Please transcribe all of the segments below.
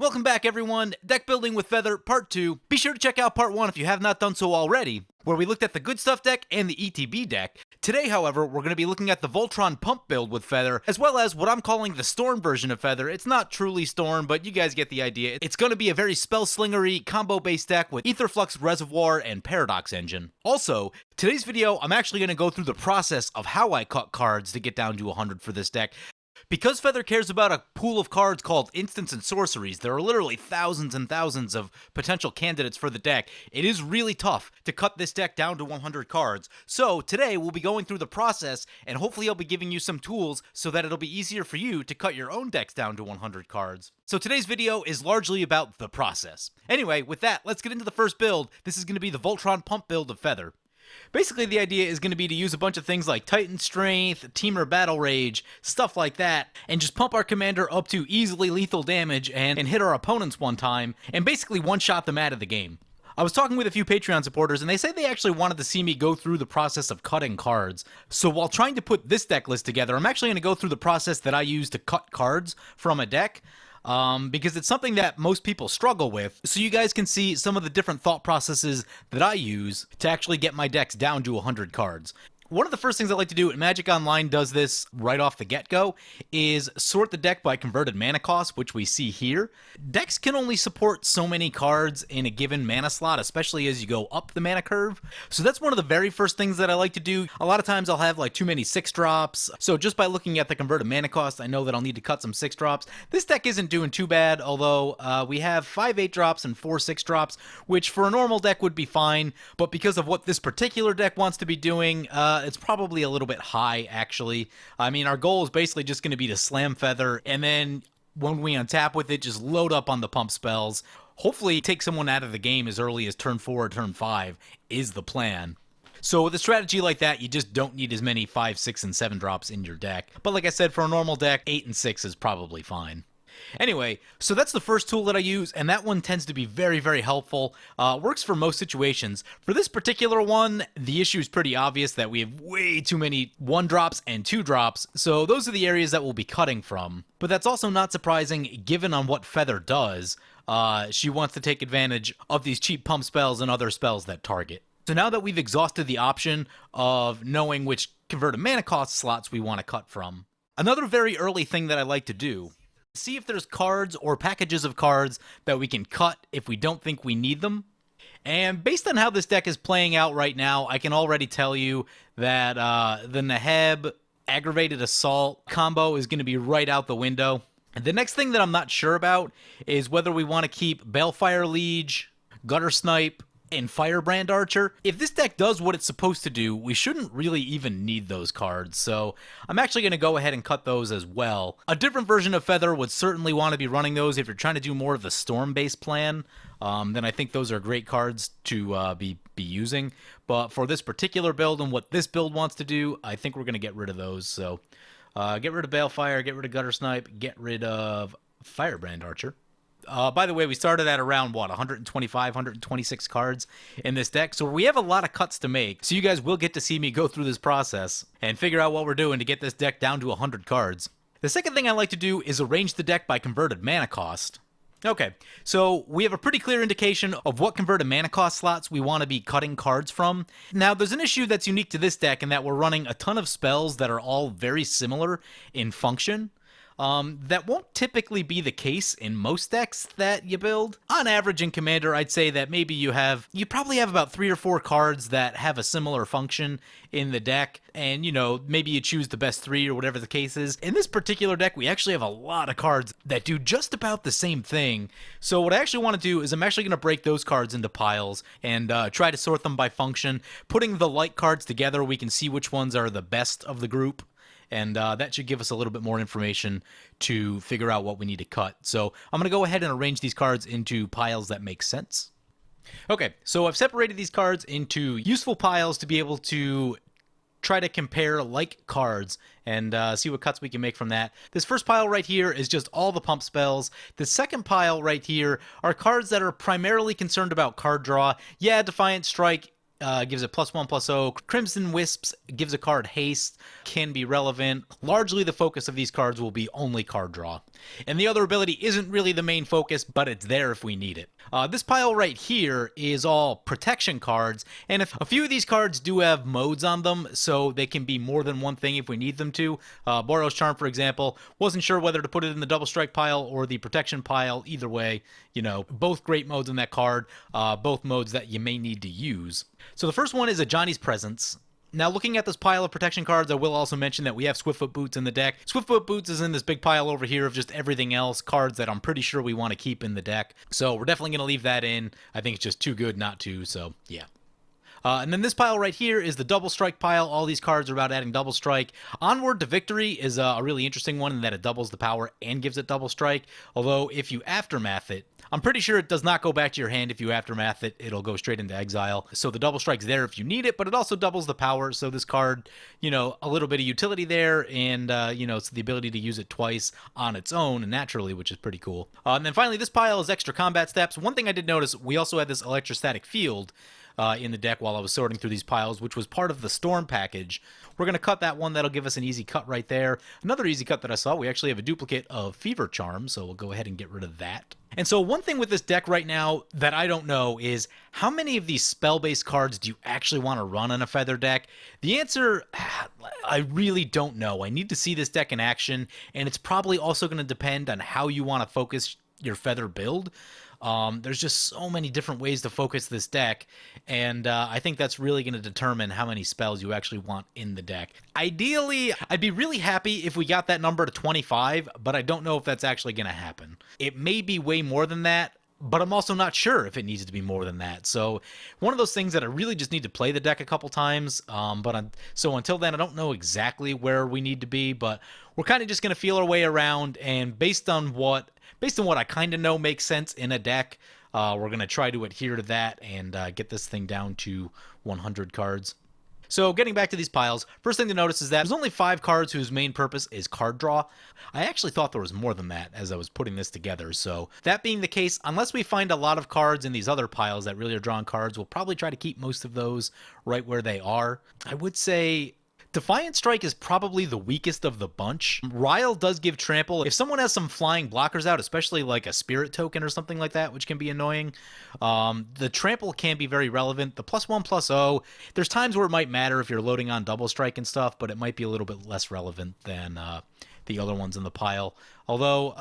Welcome back, everyone. Deck Building with Feather, Part 2. Be sure to check out Part 1 if you have not done so already, where we looked at the Good Stuff deck and the ETB deck. Today, however, we're going to be looking at the Voltron pump build with Feather, as well as what I'm calling the Storm version of Feather. It's not truly Storm, but you guys get the idea. It's going to be a very spell-slingery, combo-based deck with Aetherflux Reservoir and Paradox Engine. Also, today's video, I'm actually going to go through the process of how I cut cards to get down to 100 for this deck. Because Feather cares about a pool of cards called Instants and Sorceries, there are literally thousands and thousands of potential candidates for the deck. It is really tough to cut this deck down to 100 cards. So today we'll be going through the process, and hopefully I'll be giving you some tools so that it'll be easier for you to cut your own decks down to 100 cards. So today's video is largely about the process. Anyway, with that, let's get into the first build. This is going to be the Voltron pump build of Feather. Basically, the idea is going to be to use a bunch of things like Titan Strength, Teamer Battle Rage, stuff like that, and just pump our commander up to easily lethal damage and hit our opponents one time, and basically one-shot them out of the game. I was talking with a few Patreon supporters, and they said they actually wanted to see me go through the process of cutting cards. So while trying to put this deck list together, I'm actually going to go through the process that I use to cut cards from a deck. Because it's something that most people struggle with, so you guys can see some of the different thought processes that I use to actually get my decks down to 100 cards. One of the first things I like to do, and Magic Online does this right off the get-go, is sort the deck by converted mana cost, which we see here. Decks can only support so many cards in a given mana slot, especially as you go up the mana curve. So that's one of the very first things that I like to do. A lot of times I'll have like too many 6-drops, so just by looking at the converted mana cost, I know that I'll need to cut some 6-drops. This deck isn't doing too bad, although we have 5 8-drops and 4 6-drops, which for a normal deck would be fine, but because of what this particular deck wants to be doing, it's probably a little bit high, actually. I mean, our goal is basically just going to be to slam Feather, and then when we untap with it, just load up on the pump spells. Hopefully take someone out of the game as early as turn 4 or turn 5 is the plan. So with a strategy like that, you just don't need as many 5, 6, and 7 drops in your deck. But like I said, for a normal deck, 8 and 6 is probably fine. Anyway, so that's the first tool that I use, and that one tends to be very, very helpful. Works for most situations. For this particular one, the issue is pretty obvious that we have way too many 1-drops and 2-drops, so those are the areas that we'll be cutting from. But that's also not surprising given on what Feather does. She wants to take advantage of these cheap pump spells and other spells that target. So now that we've exhausted the option of knowing which converted mana cost slots we want to cut from, another very early thing that I like to do, see if there's cards or packages of cards that we can cut if we don't think we need them. And based on how this deck is playing out right now, I can already tell you that the Neheb Aggravated Assault combo is going to be right out the window. And the next thing that I'm not sure about is whether we want to keep Balefire Liege, Gutter Snipe, and Firebrand Archer. If this deck does what it's supposed to do, we shouldn't really even need those cards, so I'm actually going to go ahead and cut those as well. A different version of Feather would certainly want to be running those if you're trying to do more of the Storm-based plan. Then I think those are great cards to be using. But for this particular build and what this build wants to do, I think we're going to get rid of those. So get rid of Balefire, get rid of Gutter Snipe, get rid of Firebrand Archer. By the way, we started at around, 125, 126 cards in this deck, so we have a lot of cuts to make, so you guys will get to see me go through this process and figure out what we're doing to get this deck down to 100 cards. The second thing I like to do is arrange the deck by converted mana cost. Okay, so we have a pretty clear indication of what converted mana cost slots we want to be cutting cards from. Now, there's an issue that's unique to this deck in that we're running a ton of spells that are all very similar in function. That won't typically be the case in most decks that you build. On average in Commander, I'd say that maybe you probably have about 3 or 4 cards that have a similar function in the deck, and maybe you choose the best 3 or whatever the case is. In this particular deck, we actually have a lot of cards that do just about the same thing. So what I actually want to do is I'm actually going to break those cards into piles and try to sort them by function. Putting the light cards together, we can see which ones are the best of the group. And that should give us a little bit more information to figure out what we need to cut. So I'm going to go ahead and arrange these cards into piles that make sense. Okay, so I've separated these cards into useful piles to be able to try to compare like cards and see what cuts we can make from that. This first pile right here is just all the pump spells. The second pile right here are cards that are primarily concerned about card draw. Yeah, Defiant Strike gives it +1/+0. Crimson Wisps gives a card haste, can be relevant. Largely the focus of these cards will be only card draw. And the other ability isn't really the main focus, but it's there if we need it. This pile right here is all protection cards, and if a few of these cards do have modes on them, so they can be more than one thing if we need them to. Boros Charm, for example, wasn't sure whether to put it in the double strike pile or the protection pile. Either way, you know, both great modes in that card, both modes that you may need to use. So the first one is a Johnny's Presence. Now, looking at this pile of protection cards, I will also mention that we have Swiftfoot Boots in the deck. Swiftfoot Boots is in this big pile over here of just everything else, cards that I'm pretty sure we want to keep in the deck. So we're definitely going to leave that in. I think it's just too good not to, so yeah. And then this pile right here is the double strike pile. All these cards are about adding double strike. Onward to Victory is a really interesting one in that it doubles the power and gives it double strike. Although if you aftermath it, I'm pretty sure it does not go back to your hand if you aftermath it. It'll go straight into exile. So the double strike's there if you need it, but it also doubles the power. So this card, you know, a little bit of utility there, and, you know, it's the ability to use it twice on its own naturally, which is pretty cool. And then finally, this pile is extra combat steps. One thing I did notice, we also had this electrostatic field in the deck while I was sorting through these piles, which was part of the Storm package. We're going to cut that one. That'll give us an easy cut right there. Another easy cut that I saw, we actually have a duplicate of Fever Charm, so we'll go ahead and get rid of that. And so one thing with this deck right now that I don't know is how many of these spell-based cards do you actually want to run on a Feather deck? The answer, I really don't know. I need to see this deck in action, and it's probably also going to depend on how you want to focus your Feather build. There's just so many different ways to focus this deck, and I think that's really going to determine how many spells you actually want in the deck. Ideally, I'd be really happy if we got that number to 25, but I don't know if that's actually going to happen. It may be way more than that, but I'm also not sure if it needs to be more than that. So one of those things that I really just need to play the deck a couple times. So until then, I don't know exactly where we need to be, but we're kind of just going to feel our way around, and based on what I kind of know makes sense in a deck, we're going to try to adhere to that and get this thing down to 100 cards. So getting back to these piles, first thing to notice is that there's only 5 cards whose main purpose is card draw. I actually thought there was more than that as I was putting this together. So that being the case, unless we find a lot of cards in these other piles that really are drawing cards, we'll probably try to keep most of those right where they are. I would say Defiant Strike is probably the weakest of the bunch. Ryle does give trample. If someone has some flying blockers out, especially like a spirit token or something like that, which can be annoying, the trample can be very relevant. The +1/+0, there's times where it might matter if you're loading on double strike and stuff, but it might be a little bit less relevant than the other ones in the pile. Although,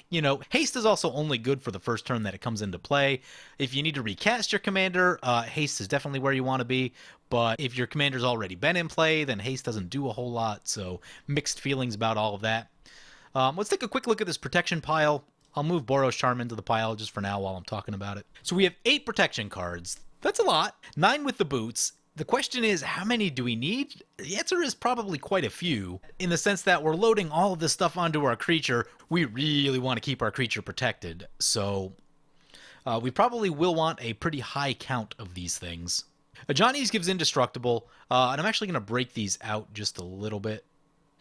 you know, haste is also only good for the first turn that it comes into play. If you need to recast your commander, haste is definitely where you want to be. But if your commander's already been in play, then haste doesn't do a whole lot. So mixed feelings about all of that. Let's take a quick look at this protection pile. I'll move Boros Charm into the pile just for now while I'm talking about it. So we have 8 protection cards. That's a lot. 9 with the boots. The question is, how many do we need? The answer is probably quite a few, in the sense that we're loading all of this stuff onto our creature. We really want to keep our creature protected, so we probably will want a pretty high count of these things. Johnny's gives Indestructible, and I'm actually going to break these out just a little bit.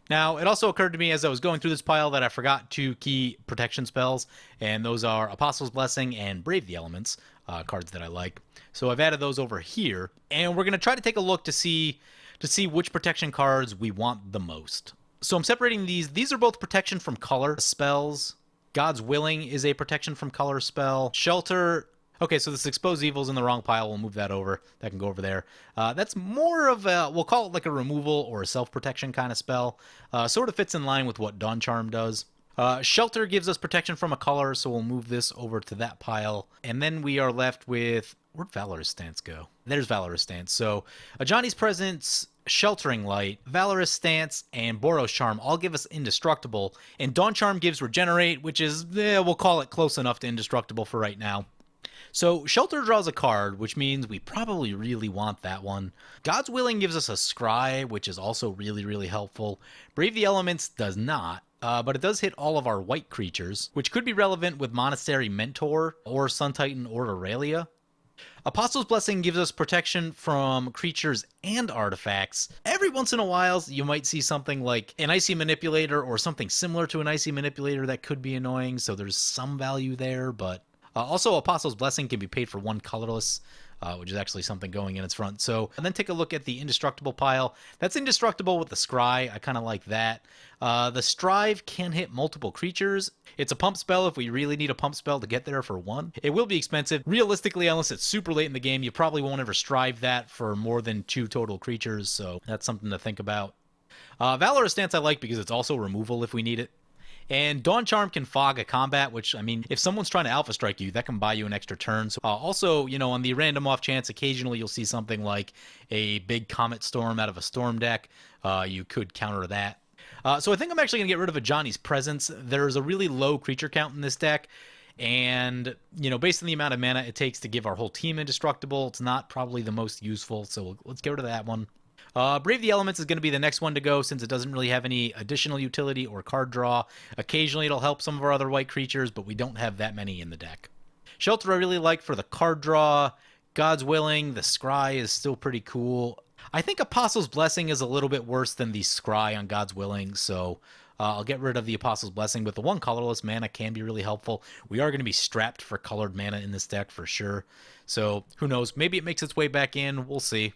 Now, it also occurred to me as I was going through this pile that I forgot 2 key protection spells, and those are Apostle's Blessing and Brave the Elements, cards that I like. So I've added those over here, and we're going to try to take a look to see which protection cards we want the most. So I'm separating these. These are both protection from color spells. God's Willing is a protection from color spell. Shelter. Okay, so this Expose Evil's in the wrong pile. We'll move that over. That can go over there. That's more of a, we'll call it like a removal or a self-protection kind of spell. Sort of fits in line with what Dawn Charm does. Shelter gives us protection from a color, so we'll move this over to that pile. And then we are left with, where'd Valorous Stance go? There's Valorous Stance. So Johnny's Presence, Sheltering Light, Valorous Stance, and Boros Charm all give us Indestructible. And Dawn Charm gives Regenerate, which is, we'll call it close enough to Indestructible for right now. So Shelter draws a card, which means we probably really want that one. God's Willing gives us a Scry, which is also really, really helpful. Brave the Elements does not, but it does hit all of our white creatures, which could be relevant with Monastery Mentor or Sun Titan or Aurelia. Apostle's Blessing gives us protection from creatures and artifacts. Every once in a while, you might see something like an Icy Manipulator or something similar to an Icy Manipulator that could be annoying, so there's some value there, but Also, Apostle's Blessing can be paid for 1 colorless, which is actually something going in its front. So, and then take a look at the Indestructible pile. That's indestructible with the Scry. I kind of like that. The Strive can hit multiple creatures. It's a pump spell if we really need a pump spell to get there for 1. It will be expensive. Realistically, unless it's super late in the game, you probably won't ever strive that for more than 2 total creatures, so that's something to think about. Valorous Stance I like because it's also removal if we need it. And Dawn Charm can fog a combat, which, I mean, if someone's trying to Alpha Strike you, that can buy you an extra turn. So, also, you know, on the random off chance, occasionally you'll see something like a big Comet Storm out of a Storm deck. You could counter that. So I think I'm actually going to get rid of a Johnny's Presence. There's a really low creature count in this deck. And, you know, based on the amount of mana it takes to give our whole team indestructible, it's not probably the most useful. So let's get rid of that one. Brave the Elements is going to be the next one to go since it doesn't really have any additional utility or card draw. Occasionally it'll help some of our other white creatures, but we don't have that many in the deck. Shelter I really like for the card draw. God's Willing, the Scry is still pretty cool. I think Apostle's Blessing is a little bit worse than the Scry on God's Willing, so I'll get rid of the Apostle's Blessing, but the 1 colorless mana can be really helpful. We are going to be strapped for colored mana in this deck for sure, so who knows, maybe it makes its way back in, we'll see.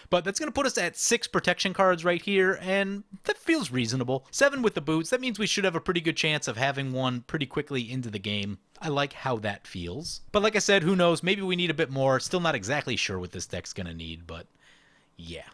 But that's going to put us at 6 protection cards right here, and that feels reasonable. 7 with the boots, that means we should have a pretty good chance of having one pretty quickly into the game. I like how that feels. But like I said, who knows, maybe we need a bit more. Still not exactly sure what this deck's going to need, but yeah.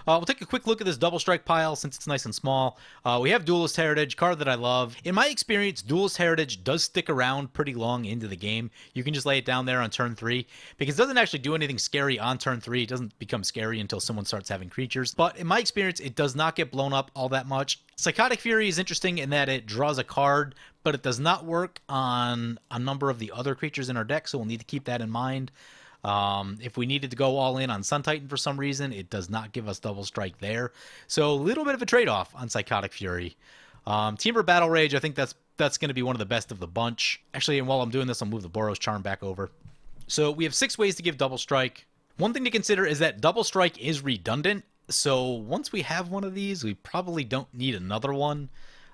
We'll take a quick look at this Double Strike pile since it's nice and small. We have Duelist Heritage, card that I love. In my experience, Duelist Heritage does stick around pretty long into the game. You can just lay it down there on turn 3 because it doesn't actually do anything scary on turn 3. It doesn't become scary until someone starts having creatures. But in my experience, it does not get blown up all that much. Psychotic Fury is interesting in that it draws a card, but it does not work on a number of the other creatures in our deck, so we'll need to keep that in mind. If we needed to go all in on Sun Titan for some reason, it does not give us Double Strike there. So a little bit of a trade-off on Psychotic Fury. Temur Battle Rage, I think that's going to be one of the best of the bunch. Actually, and while I'm doing this, I'll move the Boros Charm back over. So we have 6 ways to give Double Strike. One thing to consider is that Double Strike is redundant. So once we have one of these, we probably don't need another one.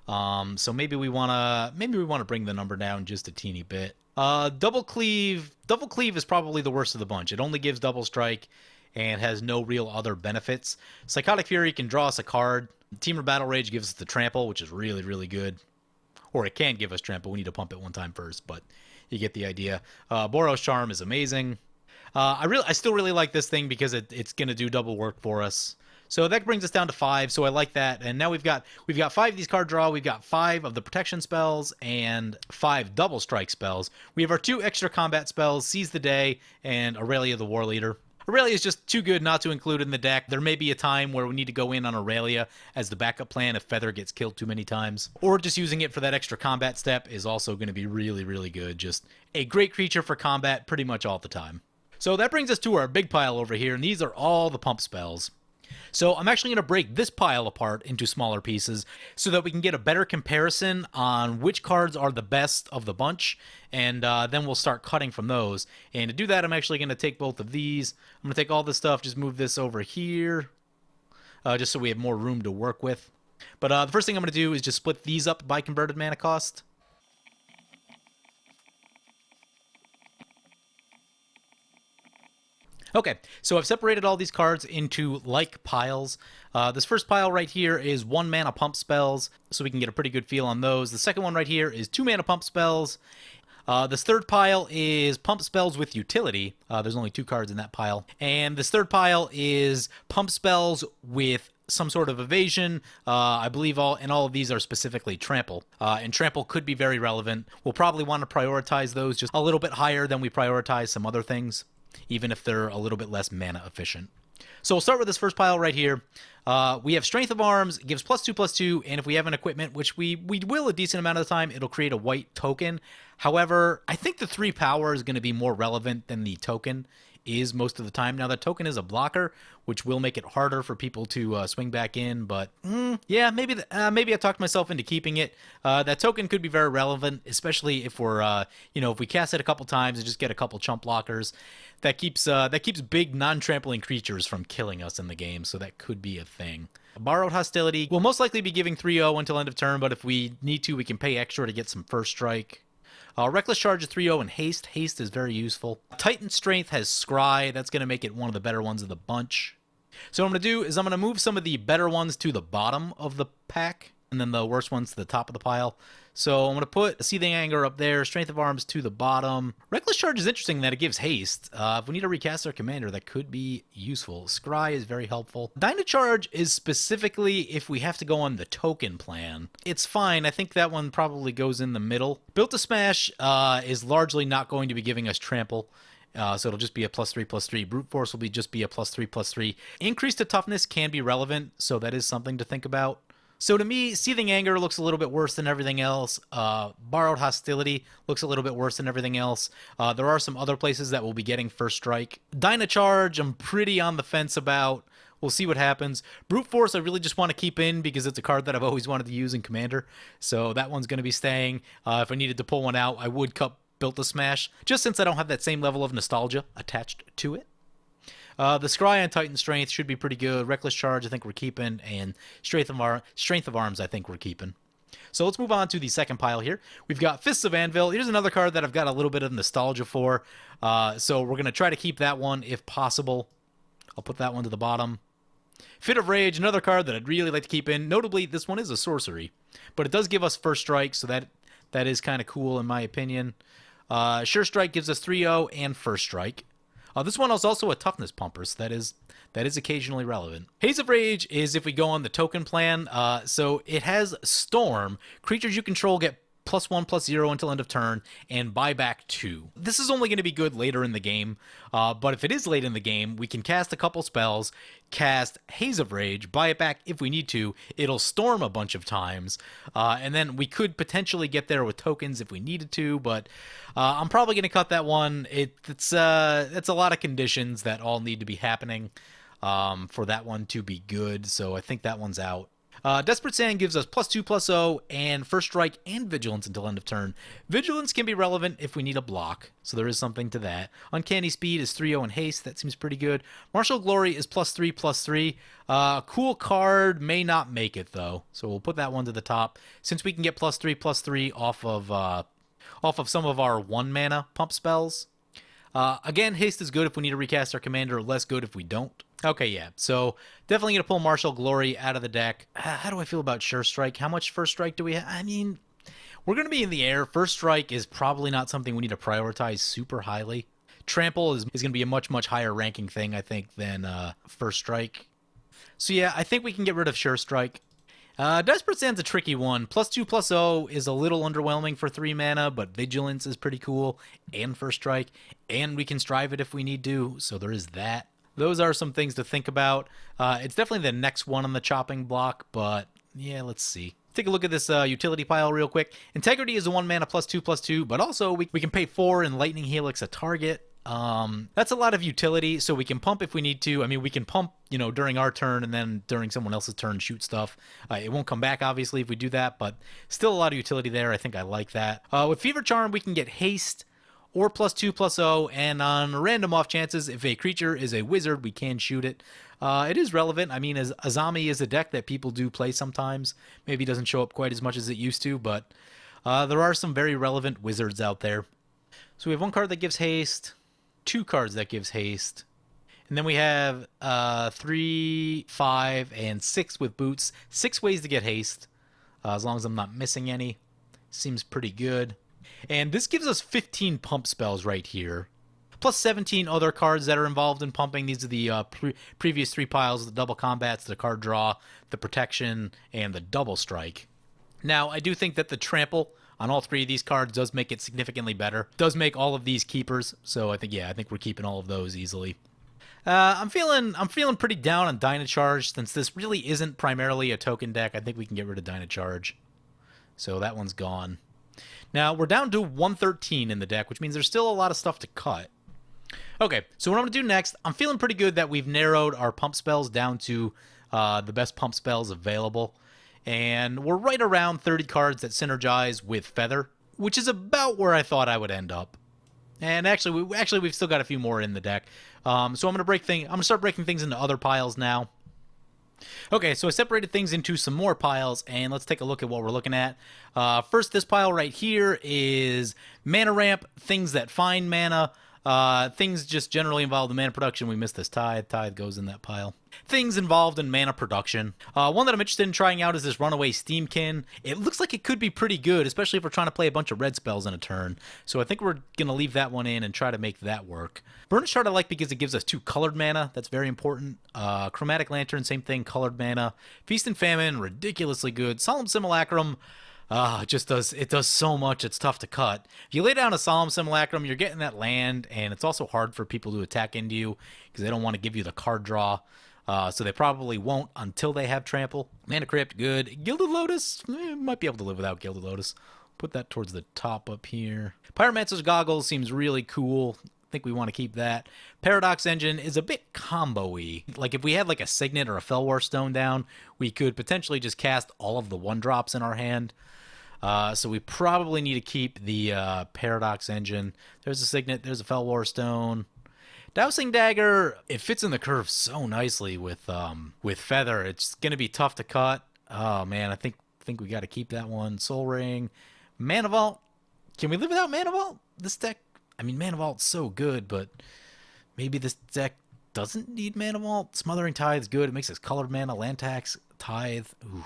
So maybe we want to bring the number down just a teeny bit. Double Cleave is probably the worst of the bunch. It only gives Double Strike and has no real other benefits. Psychotic Fury can draw us a card. Temur Battle Rage gives us the Trample, which is really, really good. Or it can give us Trample. We need to pump it 1 time first, but you get the idea. Boros Charm is amazing. I still really like this thing because it's going to do double work for us. So that brings us down to 5, so I like that. And now we've got 5 of these card draw, we've got 5 of the protection spells, and 5 double strike spells. We have our 2 extra combat spells, Seize the Day, and Aurelia the War Leader. Aurelia is just too good not to include in the deck. There may be a time where we need to go in on Aurelia as the backup plan if Feather gets killed too many times. Or just using it for that extra combat step is also going to be really, really good. Just a great creature for combat pretty much all the time. So that brings us to our big pile over here, and these are all the pump spells. So I'm actually going to break this pile apart into smaller pieces so that we can get a better comparison on which cards are the best of the bunch, and then we'll start cutting from those. And to do that, I'm actually going to take both of these. I'm going to take all this stuff, just move this over here, just so we have more room to work with. But the first thing I'm going to do is just split these up by converted mana cost. Okay, so I've separated all these cards into like piles. This first pile right here is 1 mana pump spells, so we can get a pretty good feel on those. The second one right here is 2 mana pump spells. This third pile is pump spells with utility. There's only 2 cards in that pile. And this third pile is pump spells with some sort of evasion. I believe all of these are specifically trample. And trample could be very relevant. We'll probably want to prioritize those just a little bit higher than we prioritize some other things, even if they're a little bit less mana efficient. So we'll start with this first pile right here. We have Strength of Arms, it gives +2/+2, and if we have an equipment, which we will a decent amount of the time, it'll create a white token. However, I think the 3 power is going to be more relevant than the token is most of the time. Now, the token is a blocker, which will make it harder for people to swing back in, but yeah, maybe I talked myself into keeping it. That token could be very relevant, especially if we're, if we cast it a couple times and just get a couple chump blockers. That keeps big non-trampling creatures from killing us in the game, so that could be a thing. Borrowed Hostility will most likely be giving 3/0 until end of turn, but if we need to, we can pay extra to get some first strike. Reckless Charge is 3-0, and Haste. Haste is very useful. Titan Strength has Scry. That's going to make it one of the better ones of the bunch. So what I'm going to do is I'm going to move some of the better ones to the bottom of the pack, and then the worst ones to the top of the pile. So I'm going to put Seething Anger up there, Strength of Arms to the bottom. Reckless Charge is interesting that it gives haste. If we need to recast our commander, that could be useful. Scry is very helpful. Dynacharge is specifically if we have to go on the token plan. It's fine. I think that one probably goes in the middle. Built to Smash is largely not going to be giving us trample. So it'll just be a +3/+3. Brute Force will just be a +3/+3. Increase to toughness can be relevant, so that is something to think about. So to me, Seething Anger looks a little bit worse than everything else. Borrowed Hostility looks a little bit worse than everything else. There are some other places that will be getting First Strike. Dynacharge, I'm pretty on the fence about. We'll see what happens. Brute Force, I really just want to keep in because it's a card that I've always wanted to use in Commander. So that one's going to be staying. If I needed to pull one out, I would cut Built to Smash, just since I don't have that same level of nostalgia attached to it. The Scry and Titan Strength should be pretty good. Reckless Charge, I think we're keeping, and Strength of Arms, I think we're keeping. So let's move on to the second pile here. We've got Fists of Anvil. Here's another card that I've got a little bit of nostalgia for. So we're going to try to keep that one if possible. I'll put that one to the bottom. Fit of Rage, another card that I'd really like to keep in. Notably, this one is a sorcery, but it does give us First Strike, so that is kind of cool in my opinion. Sure Strike gives us 3-0 and First Strike. This one is also a toughness pumper, so that is occasionally relevant. Haze of Rage is if we go on the token plan. So it has Storm. Creatures you control get +1/+0 until end of turn, and buy back 2. This is only going to be good later in the game, but if it is late in the game, we can cast a couple spells, cast Haze of Rage, buy it back if we need to. It'll storm a bunch of times, and then we could potentially get there with tokens if we needed to, but I'm probably going to cut that one. It's a lot of conditions that all need to be happening for that one to be good, so I think that one's out. Desperate Sand gives us +2/+0 and First Strike and Vigilance until end of turn. Vigilance can be relevant if we need a block, so there is something to that. Uncanny Speed is 3-0 and Haste. That seems pretty good. Martial Glory is +3/+3. Cool card, may not make it though, so we'll put that one to the top. Since we can get +3/+3 off of some of our 1 mana pump spells. Again, Haste is good if we need to recast our commander, less good if we don't. Okay, yeah, so definitely going to pull Martial Glory out of the deck. How do I feel about Sure Strike? How much First Strike do we have? I mean, we're going to be in the air. First Strike is probably not something we need to prioritize super highly. Trample is going to be a much, much higher ranking thing, I think, than First Strike. So yeah, I think we can get rid of Sure Strike. Desperate Sand's a tricky one. +2/+0 is a little underwhelming for 3 mana, but Vigilance is pretty cool, and First Strike, and we can strive it if we need to, so there is that. Those are some things to think about. It's definitely the next one on the chopping block, but yeah, let's see. Take a look at this utility pile real quick. Integrity is a 1 mana +2/+2, but also we can pay 4 and Lightning Helix a target. That's a lot of utility, so we can pump if we need to. I mean, we can pump, during our turn and then during someone else's turn shoot stuff. It won't come back, obviously, if we do that, but still a lot of utility there. I think I like that. With Fever Charm, we can get Haste or +2/+0, and on random off chances, if a creature is a wizard, we can shoot it. It is relevant. I mean, as Azami is a deck that people do play sometimes. Maybe doesn't show up quite as much as it used to, but there are some very relevant wizards out there. So we have 1 card that gives haste, 2 cards that gives haste, and then we have 3, 5, and 6 with boots. 6 ways to get haste, as long as I'm not missing any. Seems pretty good. And this gives us 15 pump spells right here, plus 17 other cards that are involved in pumping. These are the previous 3 piles, the double combats, the card draw, the protection, and the double strike. Now, I do think that the trample on all 3 of these cards does make it significantly better. Does make all of these keepers, so I think we're keeping all of those easily. I'm feeling pretty down on Dynacharge, since this really isn't primarily a token deck. I think we can get rid of Dynacharge. So that one's gone. Now, we're down to 113 in the deck, which means there's still a lot of stuff to cut. Okay, so what I'm going to do next, I'm feeling pretty good that we've narrowed our pump spells down to the best pump spells available. And we're right around 30 cards that synergize with Feather, which is about where I thought I would end up. And actually, we've still got a few more in the deck. So I'm going to start breaking things into other piles now. Okay, so I separated things into some more piles, and let's take a look at what we're looking at. First, this pile right here is mana ramp, things that find mana, things just generally involved in mana production. We missed this tithe. Tithe goes in that pile. Things involved in mana production. One that I'm interested in trying out is this Runaway Steamkin. It looks like it could be pretty good, especially if we're trying to play a bunch of red spells in a turn. So I think we're going to leave that one in and try to make that work. Burnish Shard I like because it gives us 2 colored mana. That's very important. Chromatic Lantern, same thing, colored mana. Feast and Famine, ridiculously good. Solemn Simulacrum, it does so much, it's tough to cut. If you lay down a Solemn Simulacrum, you're getting that land, and it's also hard for people to attack into you because they don't want to give you the card draw. So they probably won't until they have Trample. Mana Crypt, good. Gilded Lotus, might be able to live without Gilded Lotus. Put that towards the top up here. Pyromancer's Goggles seems really cool. I think we want to keep that. Paradox Engine is a bit combo-y. Like if we had like a Signet or a Felwar Stone down, we could potentially just cast all of the 1-drops in our hand. So we probably need to keep the Paradox Engine. There's a Signet, there's a Felwar Stone. Dowsing Dagger, it fits in the curve so nicely with Feather. It's going to be tough to cut. Oh man, I think we got to keep that one. Soul Ring. Mana Vault. Can we live without Mana Vault? This deck, I mean, Mana Vault's so good, but maybe this deck doesn't need Mana Vault. Smothering Tide's good. It makes us colored mana. Land Tax, Tithe. Ooh.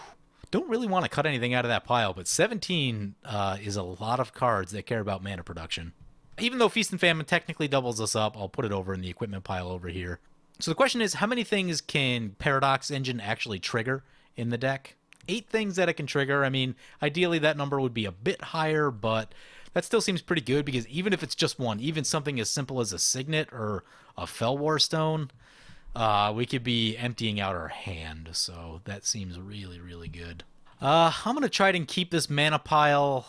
Don't really want to cut anything out of that pile, but 17 is a lot of cards that care about mana production. Even though Feast and Famine technically doubles us up, I'll put it over in the equipment pile over here. So the question is, how many things can Paradox Engine actually trigger in the deck? 8 things that it can trigger. I mean, ideally that number would be a bit higher, but that still seems pretty good because even if it's just one, even something as simple as a Signet or a Felwar Stone, we could be emptying out our hand. So that seems really, really good. I'm going to try and keep this mana pile.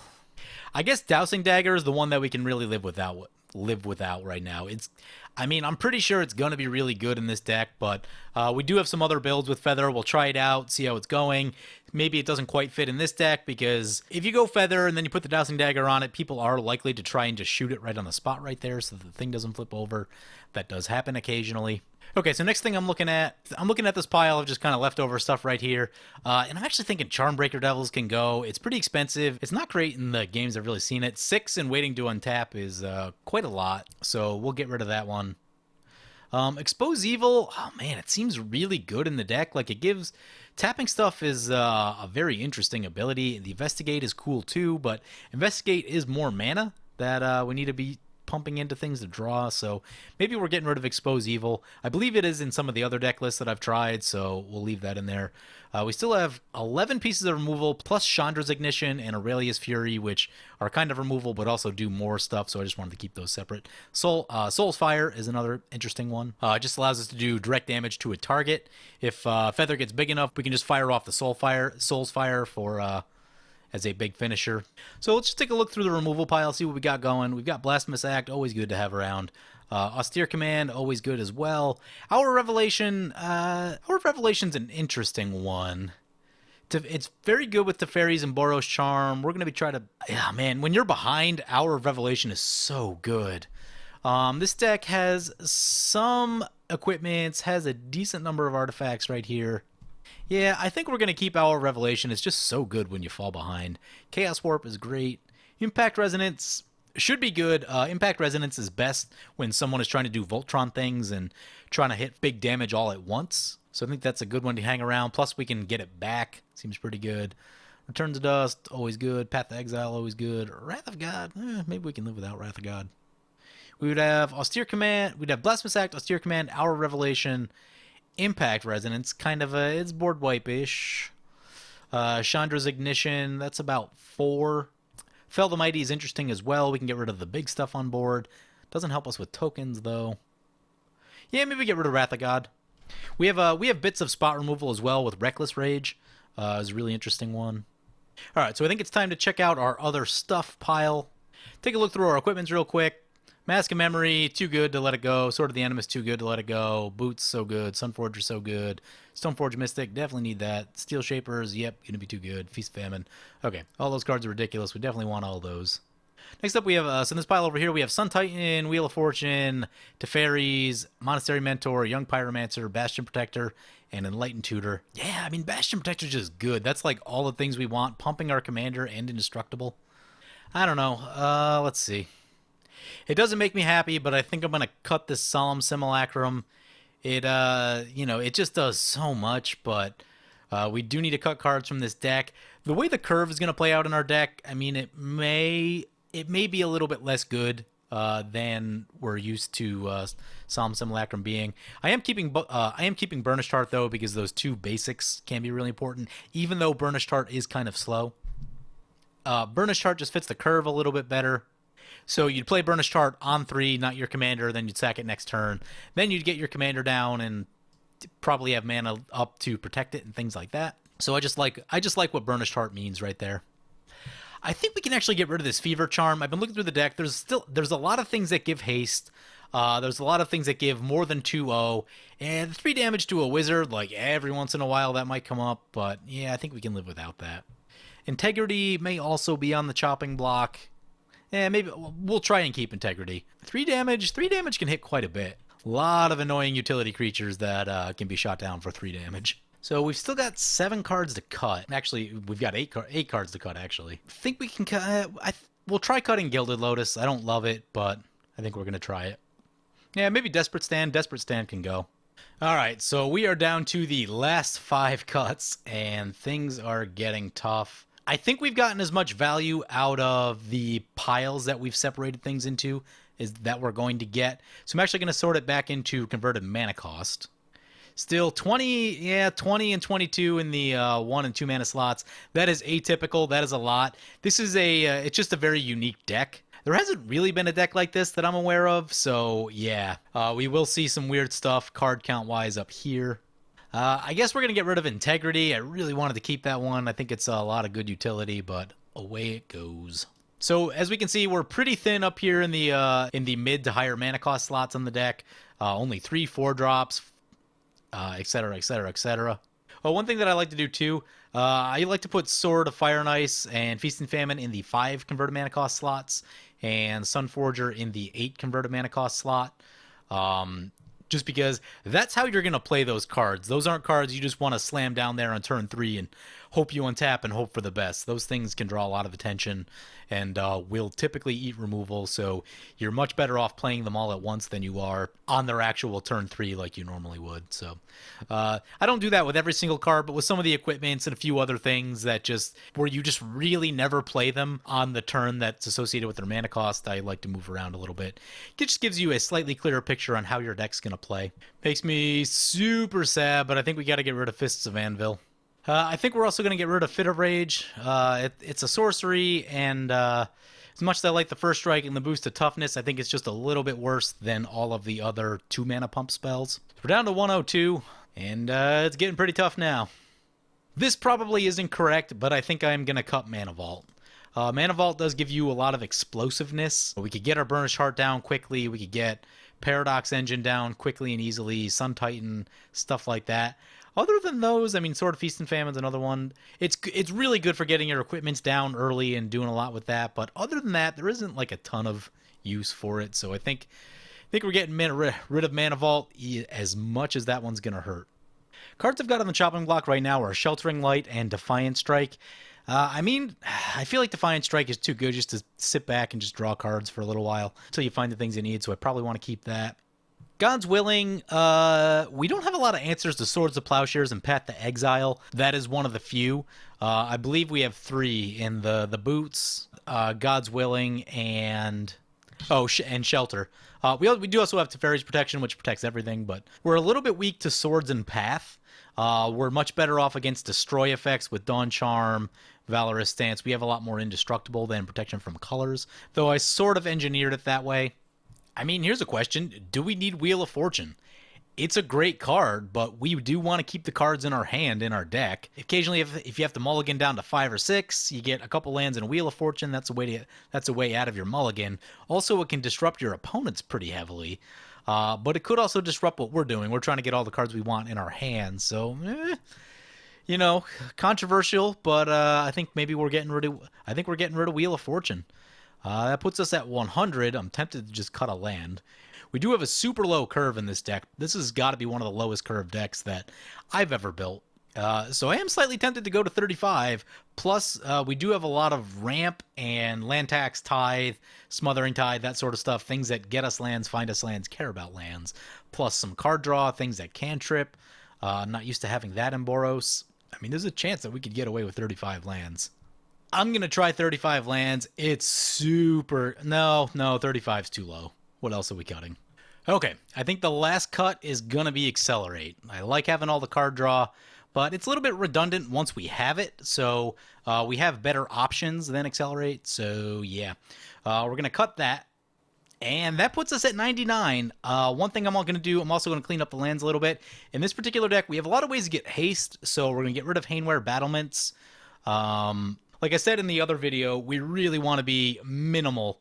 I guess Dowsing Dagger is the one that we can really live without right now. I'm pretty sure it's going to be really good in this deck, but we do have some other builds with Feather. We'll try it out, see how it's going. Maybe it doesn't quite fit in this deck because if you go Feather and then you put the Dowsing Dagger on it, people are likely to try and just shoot it right on the spot right there so that the thing doesn't flip over. That does happen occasionally. Okay, so next thing I'm looking at this pile of just kind of leftover stuff right here. And I'm actually thinking Charmbreaker Devils can go. It's pretty expensive. It's not great in the games I've really seen it. 6 and waiting to untap is quite a lot, so we'll get rid of that one. Expose Evil, oh man, it seems really good in the deck. Like it gives, tapping stuff is a very interesting ability. The Investigate is cool too, but Investigate is more mana that we need to be pumping into things to draw, so maybe we're getting rid of Expose Evil. I believe it is in some of the other deck lists that I've tried, so we'll leave that in there. We still have 11 pieces of removal, plus Chandra's Ignition and Aurelia's Fury, which are kind of removal, but also do more stuff, so I just wanted to keep those separate. Soul's Fire is another interesting one. It just allows us to do direct damage to a target. If Feather gets big enough, we can just fire off the Soul's Fire for as a big finisher. So let's just take a look through the removal pile, see what we got going. We've got Blasphemous Act, always good to have around. Austere Command, always good as well. Our Revelation's an interesting one. It's very good with Teferi's and Boros Charm. We're going to be trying to... Yeah, man, when you're behind, Our Revelation is so good. This deck has some equipments, has a decent number of artifacts right here. Yeah, I think we're going to keep Our Revelation. It's just so good when you fall behind. Chaos Warp is great. Impact Resonance should be good. Impact Resonance is best when someone is trying to do Voltron things and trying to hit big damage all at once. So I think that's a good one to hang around. Plus, we can get it back. Seems pretty good. Return to Dust, always good. Path to Exile, always good. Wrath of God, maybe we can live without Wrath of God. We would have Austere Command. We'd have Blasphemous Act, Austere Command, Our Revelation, Impact Resonance, kind of it's board wipe-ish. Chandra's Ignition, that's about 4. Fell the Mighty is interesting as well. We can get rid of the big stuff on board. Doesn't help us with tokens, though. Yeah, maybe get rid of Wrath of God. We have bits of spot removal as well with Reckless Rage. Is a really interesting one. All right, so I think it's time to check out our other stuff pile. Take a look through our equipments real quick. Mask of Memory, too good to let it go. Sword of the Animus, too good to let it go. Boots, so good. Sunforger, so good. Stoneforge Mystic, definitely need that. Steel Shapers, yep, gonna be too good. Feast Famine. Okay, all those cards are ridiculous. We definitely want all those. Next up, we have, so in this pile over here, we have Sun Titan, Wheel of Fortune, Teferis, Monastery Mentor, Young Pyromancer, Bastion Protector, and Enlightened Tutor. Yeah, I mean, Bastion Protector is just good. That's like all the things we want, pumping our commander and indestructible. I don't know. Let's see. It doesn't make me happy, but I think I'm going to cut this Solemn Simulacrum. It, it just does so much, but we do need to cut cards from this deck. The way the curve is going to play out in our deck, I mean, it may be a little bit less good than we're used to Solemn Simulacrum being. I am keeping Burnished Heart though, because those two basics can be really important, even though Burnished Heart is kind of slow. Burnished Heart just fits the curve a little bit better. So you'd play Burnished Heart on 3, not your commander, then you'd sack it next turn. Then you'd get your commander down and probably have mana up to protect it and things like that. So I just like what Burnished Heart means right there. I think we can actually get rid of this Fever Charm. I've been looking through the deck. There's a lot of things that give haste. There's a lot of things that give more than 2-0. And 3 damage to a wizard, like every once in a while that might come up. But yeah, I think we can live without that. Integrity may also be on the chopping block. Yeah, maybe we'll try and keep Integrity. 3 damage can hit quite a bit. A lot of annoying utility creatures that can be shot down for 3 damage. So we've still got 7 cards to cut. Actually, we've got 8 cards to cut, actually. I think we can cut... we'll try cutting Gilded Lotus. I don't love it, but I think we're going to try it. Yeah, maybe Desperate Stand. Desperate Stand can go. All right, so we are down to the last 5 cuts, and things are getting tough. I think we've gotten as much value out of the piles that we've separated things into as that we're going to get. So I'm actually going to sort it back into converted mana cost. Still 20 and 22 in the 1 and 2 mana slots. That is atypical. That is a lot. This is it's just a very unique deck. There hasn't really been a deck like this that I'm aware of. So yeah, we will see some weird stuff card count wise up here. I guess we're going to get rid of Integrity. I really wanted to keep that one. I think it's a lot of good utility, but away it goes. So as we can see, we're pretty thin up here in the mid to higher mana cost slots on the deck. Only 3 4-drops, etc., etc., etc. Oh, one thing that I like to do too, I like to put Sword of Fire and Ice and Feast and Famine in the 5 converted mana cost slots, and Sunforger in the 8 converted mana cost slot. Just because that's how you're going to play those cards. Those aren't cards you just want to slam down there on turn 3 and hope you untap and hope for the best. Those things can draw a lot of attention and will typically eat removal, so you're much better off playing them all at once than you are on their actual turn 3 like you normally would. So I don't do that with every single card, but with some of the equipments and a few other things that just where you just really never play them on the turn that's associated with their mana cost, I like to move around a little bit. It just gives you a slightly clearer picture on how your deck's going to play. Makes me super sad, but I think we got to get rid of Fists of Anvil. I think we're also going to get rid of Fit of Rage. It's a sorcery, and as much as I like the First Strike and the boost to toughness, I think it's just a little bit worse than all of the other 2-mana pump spells. We're down to 102, and it's getting pretty tough now. This probably isn't correct, but I think I'm going to cut Mana Vault. Mana Vault does give you a lot of explosiveness. We could get our Burnished Heart down quickly. We could get Paradox Engine down quickly and easily. Sun Titan, stuff like that. Other than those, I mean, Sword of Feast and Famine's another one. It's really good for getting your equipments down early and doing a lot with that. But other than that, there isn't like a ton of use for it. So I think we're getting rid of Mana Vault as much as that one's going to hurt. Cards I've got on the chopping block right now are Sheltering Light and Defiant Strike. I mean, I feel like Defiant Strike is too good just to sit back and just draw cards for a little while until you find the things you need, so I probably want to keep that. God's Willing, we don't have a lot of answers to Swords of Plowshares and Path to Exile. That is one of the few. I believe we have 3 in the Boots, God's Willing, and Shelter. We do also have Teferi's Protection, which protects everything, but we're a little bit weak to Swords and Path. We're much better off against Destroy effects with Dawn Charm, Valorous Stance. We have a lot more Indestructible than Protection from Colors, though I sort of engineered it that way. I mean, here's a question. Do we need Wheel of Fortune? It's a great card, but we do want to keep the cards in our hand, in our deck. Occasionally, if you have to mulligan down to 5 or 6, you get a couple lands and a Wheel of Fortune. That's a way out of your mulligan. Also, it can disrupt your opponents pretty heavily. But it could also disrupt what we're doing. We're trying to get all the cards we want in our hands. So, controversial, but I think maybe we're getting rid of Wheel of Fortune. That puts us at 100. I'm tempted to just cut a land. We do have a super low curve in this deck. This has got to be one of the lowest curve decks that I've ever built. So I am slightly tempted to go to 35. Plus, we do have a lot of ramp and land tax, tithe, smothering tithe, that sort of stuff. Things that get us lands, find us lands, care about lands. Plus some card draw, things that can trip. Not used to having that in Boros. I mean, there's a chance that we could get away with 35 lands. I'm going to try 35 lands. It's super... No, 35's too low. What else are we cutting? Okay, I think the last cut is going to be Accelerate. I like having all the card draw, but it's a little bit redundant once we have it, so we have better options than Accelerate, so yeah. We're going to cut that, and that puts us at 99. One thing I'm going to do, I'm also going to clean up the lands a little bit. In this particular deck, we have a lot of ways to get haste, so we're going to get rid of Hainware Battlements. Like I said in the other video, we really want to be minimal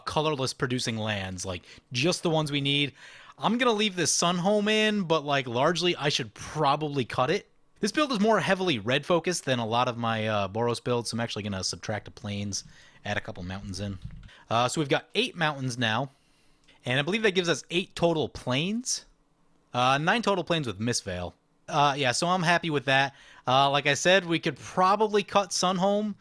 colorless producing lands, like just the ones we need. I'm going to leave this Sunhome in, but like largely I should probably cut it. This build is more heavily red focused than a lot of my Boros builds, so I'm actually going to subtract a plains, add a couple mountains in. So we've got 8 mountains now, and I believe that gives us 8 total plains. 9 total plains with Mistveil. Yeah, so I'm happy with that. Like I said, we could probably cut Sunhome,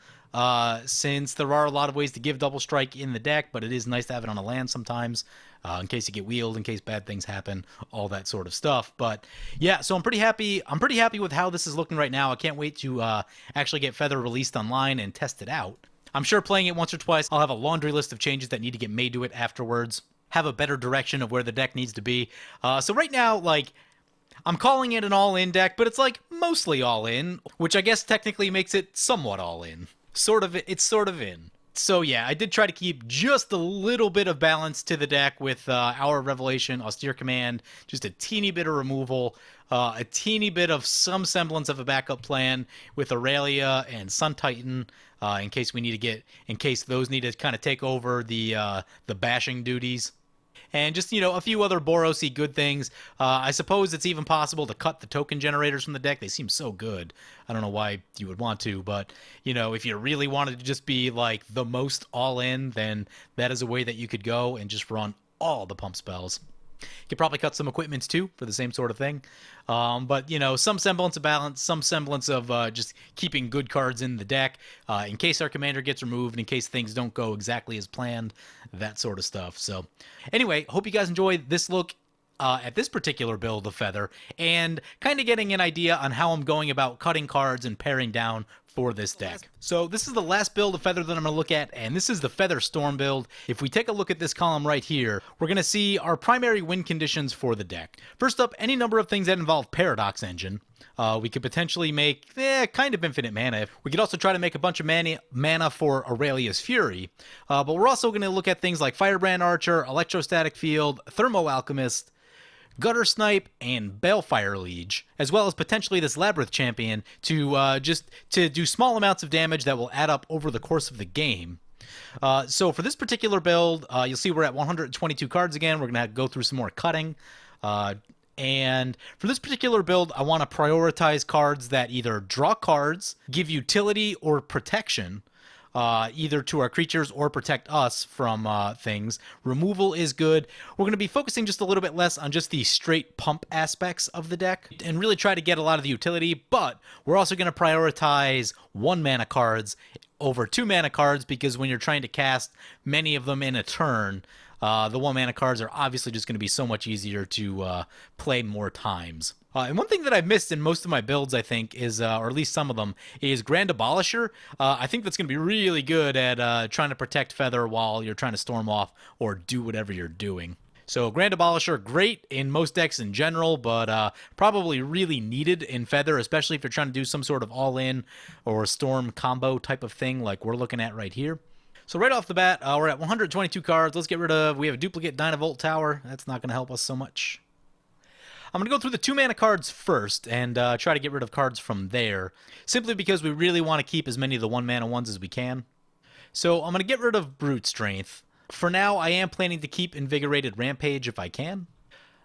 since there are a lot of ways to give double strike in the deck, but it is nice to have it on a land sometimes, in case you get wheeled, in case bad things happen, all that sort of stuff. But yeah, so I'm pretty happy with how this is looking right now. I can't wait to actually get Feather released online and test it out. I'm sure playing it once or twice, I'll have a laundry list of changes that need to get made to it afterwards, have a better direction of where the deck needs to be. So right now, like, I'm calling it an all-in deck, but it's like mostly all-in, which I guess technically makes it somewhat all-in. It's sort of in. So yeah, I did try to keep just a little bit of balance to the deck with Hour of Revelation, Austere Command, just a teeny bit of removal, a teeny bit of some semblance of a backup plan with Aurelia and Sun Titan, in case those need to kind of take over the bashing duties. And just, you know, a few other Boros-y good things. I suppose it's even possible to cut the token generators from the deck. They seem so good. I don't know why you would want to, but, you know, if you really wanted to just be, like, the most all-in, then that is a way that you could go and just run all the pump spells. You could probably cut some equipments, too, for the same sort of thing. But, you know, some semblance of balance, some semblance of just keeping good cards in the deck, in case our commander gets removed, in case things don't go exactly as planned, that sort of stuff. So, anyway, hope you guys enjoyed this look at this particular build of Feather, and kind of getting an idea on how I'm going about cutting cards and paring down for this deck. So this is the last build of Feather that I'm going to look at, and this is the Feather Storm build. If we take a look at this column right here, we're going to see our primary win conditions for the deck. First up, any number of things that involve Paradox Engine. We could potentially make kind of infinite mana. We could also try to make a bunch of mana for Aurelia's Fury. But we're also going to look at things like Firebrand Archer, Electrostatic Field, Thermo Alchemist, Gutter Snipe, and Balefire Liege, as well as potentially this Labyrinth Champion to do small amounts of damage that will add up over the course of the game. So for this particular build, you'll see we're at 122 cards again. We're going to go through some more cutting. And for this particular build, I want to prioritize cards that either draw cards, give utility or protection, either to our creatures or protect us from things. Removal is good. We're going to be focusing just a little bit less on just the straight pump aspects of the deck and really try to get a lot of the utility, but we're also going to prioritize 1 mana cards over 2 mana cards, because when you're trying to cast many of them in a turn, the 1 mana cards are obviously just going to be so much easier to play more times. And one thing that I've missed in most of my builds, I think, is, or at least some of them, is Grand Abolisher. I think that's going to be really good at trying to protect Feather while you're trying to storm off or do whatever you're doing. So Grand Abolisher, great in most decks in general, but probably really needed in Feather, especially if you're trying to do some sort of all-in or storm combo type of thing like we're looking at right here. So right off the bat, we're at 122 cards. Let's get rid of, we have a duplicate Dynavolt Tower. That's not going to help us so much. I'm going to go through the 2 mana cards first and try to get rid of cards from there, simply because we really want to keep as many of the 1 mana ones as we can. So I'm going to get rid of Brute Strength. For now, I am planning to keep Invigorated Rampage if I can.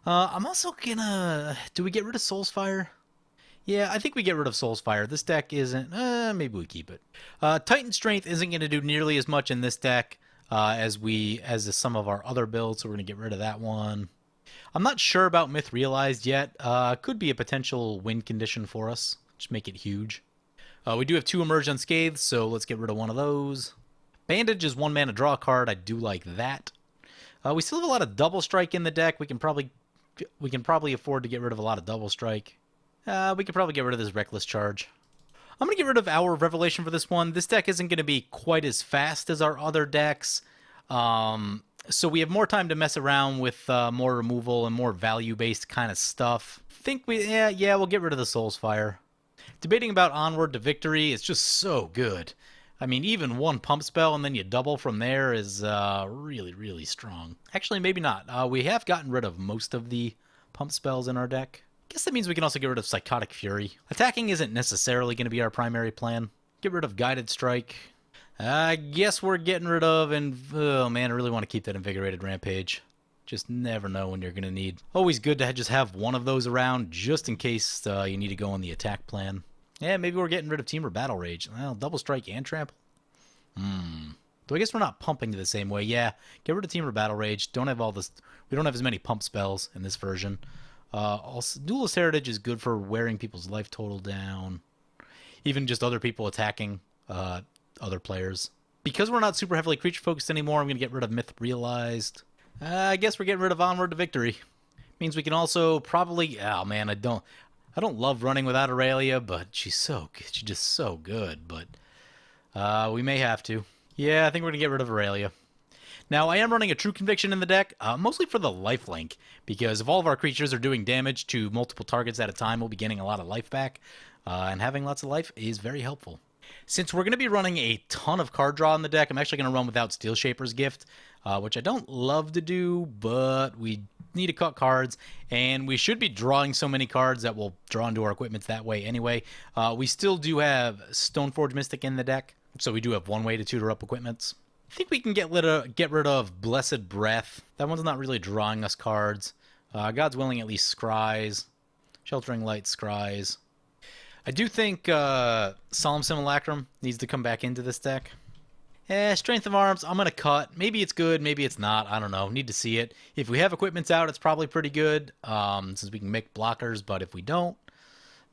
I'm also going to... Do we get rid of Soulsfire? Yeah, I think we get rid of Soulsfire. This deck isn't... maybe we keep it. Titan Strength isn't going to do nearly as much in this deck. as is some of our other builds, so we're going to get rid of that one. I'm not sure about Myth Realized yet. Could be a potential win condition for us. Just make it huge. We do have 2 Emerge Unscathed, so let's get rid of one of those. Bandage is 1 mana draw card. I do like that. We still have a lot of Double Strike in the deck. We can probably afford to get rid of a lot of Double Strike. We could probably get rid of this Reckless Charge. I'm going to get rid of Hour of Revelation for this one. This deck isn't going to be quite as fast as our other decks. So we have more time to mess around with more removal and more value-based kind of stuff. Yeah, we'll get rid of the Soul's Fire. Debating about Onward to Victory is just so good. I mean, even 1 pump spell and then you double from there is really, really strong. Actually, maybe not. We have gotten rid of most of the pump spells in our deck. I guess that means we can also get rid of Psychotic Fury. Attacking isn't necessarily going to be our primary plan. Get rid of Guided Strike. I guess we're getting rid of, and oh man, I really want to keep that Invigorated Rampage. Just never know when you're going to need. Always good to just have one of those around, just in case you need to go on the attack plan. Yeah, maybe we're getting rid of Temur Battle Rage. Well, Double Strike and Trample. So I guess we're not pumping the same way. Yeah, get rid of Temur Battle Rage. Don't have all this. We don't have as many pump spells in this version. Also, Duelist Heritage is good for wearing people's life total down. Even just other people attacking other players. Because we're not super heavily creature focused anymore, I'm going to get rid of Myth Realized. I guess we're getting rid of Onward to Victory. Means we can also probably... Oh man, I don't love running without Aurelia, but she's so good. She's just so good, but we may have to. Yeah, I think we're going to get rid of Aurelia. Now, I am running a True Conviction in the deck, mostly for the lifelink, because if all of our creatures are doing damage to multiple targets at a time, we'll be getting a lot of life back, and having lots of life is very helpful. Since we're going to be running a ton of card draw in the deck, I'm actually going to run without Steel Shaper's Gift, which I don't love to do, but we need to cut cards, and we should be drawing so many cards that we'll draw into our equipments that way anyway. We still do have Stoneforge Mystic in the deck, so we do have one way to tutor up equipments. I think we can get rid of Blessed Breath. That one's not really drawing us cards. God's Willing at least scries. Sheltering Light scries. I do think Solemn Simulacrum needs to come back into this deck. Strength of Arms, I'm going to cut. Maybe it's good, maybe it's not. I don't know. Need to see it. If we have equipments out, it's probably pretty good, since we can make blockers, but if we don't,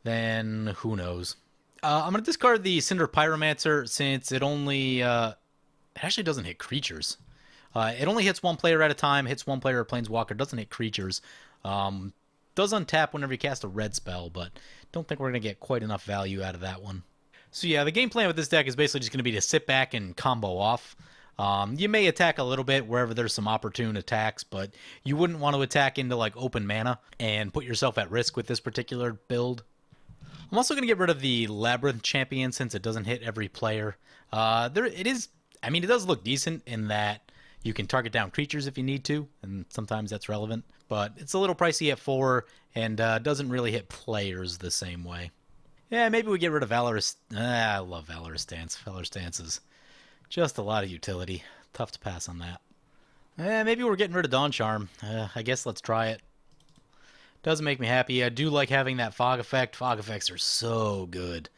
then who knows. I'm going to discard the Cinder Pyromancer since it only... It actually doesn't hit creatures. It only hits 1 player at a time, hits 1 player or planeswalker, doesn't hit creatures. Does untap whenever you cast a red spell, but don't think we're going to get quite enough value out of that one. So yeah, the game plan with this deck is basically just going to be to sit back and combo off. You may attack a little bit wherever there's some opportune attacks, but you wouldn't want to attack into like open mana and put yourself at risk with this particular build. I'm also going to get rid of the Labyrinth Champion since it doesn't hit every player. It does look decent in that you can target down creatures if you need to, and sometimes that's relevant. But it's a little pricey at 4, and doesn't really hit players the same way. Yeah, maybe we get rid of Valorous... I love Valorous Stance. Valorous Stance is just a lot of utility. Tough to pass on that. Maybe we're getting rid of Dawn Charm. I guess let's try it. Doesn't make me happy. I do like having that Fog Effect. Fog Effects are so good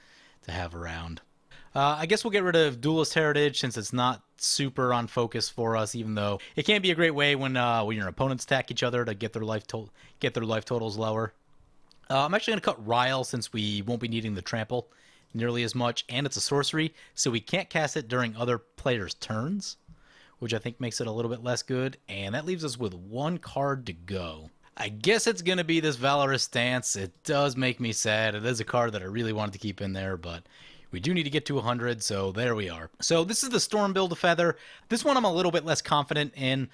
to have around. I guess we'll get rid of Duelist Heritage since it's not super on focus for us, even though it can be a great way when your opponents attack each other to get their life totals lower. I'm actually going to cut Ryle since we won't be needing the trample nearly as much, and it's a sorcery, so we can't cast it during other players' turns, which I think makes it a little bit less good, and that leaves us with 1 card to go. I guess it's going to be this Valorous Stance. It does make me sad. It is a card that I really wanted to keep in there, but we do need to get to 100, so there we are. So this is the Storm build of Feather. This one I'm a little bit less confident in.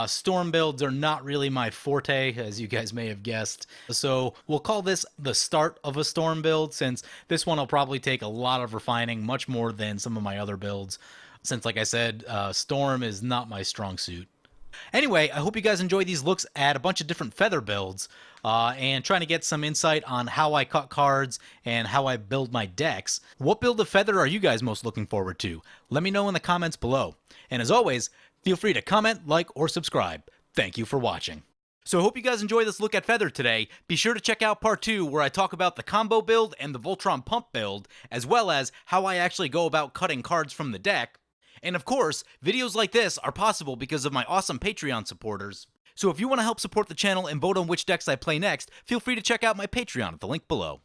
Storm builds are not really my forte, as you guys may have guessed. So we'll call this the start of a Storm build, since this one will probably take a lot of refining, much more than some of my other builds. Since, like I said, Storm is not my strong suit. Anyway, I hope you guys enjoy these looks at a bunch of different Feather builds, and trying to get some insight on how I cut cards and how I build my decks. What build of Feather are you guys most looking forward to? Let me know in the comments below. And as always, feel free to comment, like, or subscribe. Thank you for watching. So I hope you guys enjoy this look at Feather today. Be sure to check out part 2 where I talk about the combo build and the Voltron pump build, as well as how I actually go about cutting cards from the deck. And of course, videos like this are possible because of my awesome Patreon supporters. So if you want to help support the channel and vote on which decks I play next, feel free to check out my Patreon at the link below.